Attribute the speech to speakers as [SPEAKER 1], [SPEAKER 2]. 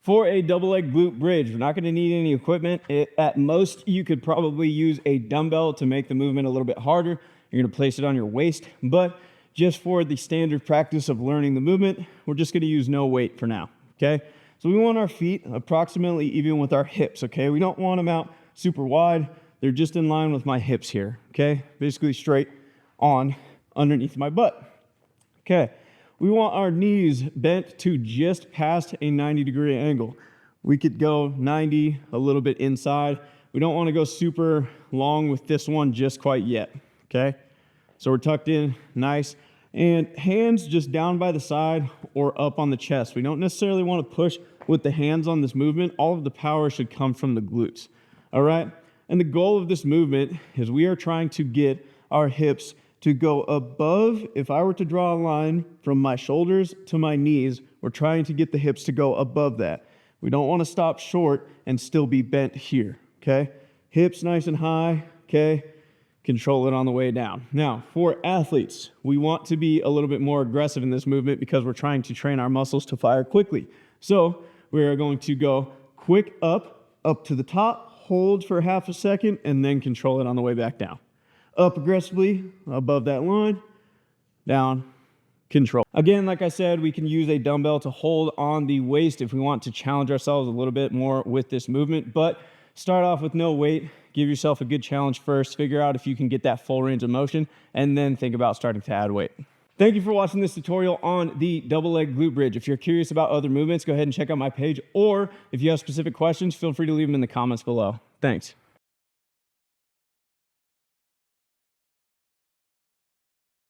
[SPEAKER 1] For a double leg glute bridge, we're not going to need any equipment. At most, you could probably use a dumbbell to make the movement a little bit harder. You're going to place it on your waist, but just for the standard practice of learning the movement, we're just going to use no weight for now, okay? So we want our feet approximately even with our hips, okay? We don't want them out super wide. They're just in line with my hips here, okay? Basically straight on underneath my butt, okay? We want our knees bent to just past a 90-degree angle. We could go 90, a little bit inside. We don't want to go super long with this one just quite yet, okay? So we're tucked in, nice. And hands just down by the side or up on the chest. We don't necessarily want to push with the hands on this movement. All of the power should come from the glutes, all right? And the goal of this movement is we are trying to get our hips to go above. If I were to draw a line from my shoulders to my knees, we're trying to get the hips to go above that. We don't want to stop short and still be bent here, okay? Hips nice and high, okay? Control it on the way down. Now, for athletes, we want to be a little bit more aggressive in this movement because we're trying to train our muscles to fire quickly. So we are going to go quick up to the top, hold for half a second, and then control it on the way back down. Up aggressively above that line, down, control. Again, like I said, we can use a dumbbell to hold on the waist if we want to challenge ourselves a little bit more with this movement, but start off with no weight. Give yourself a good challenge first. Figure out if you can get that full range of motion, and then think about starting to add weight. Thank you for watching this tutorial on the double leg glute bridge. If you're curious about other movements, go ahead and check out my page, or if you have specific questions, feel free to leave them in the comments below. Thanks.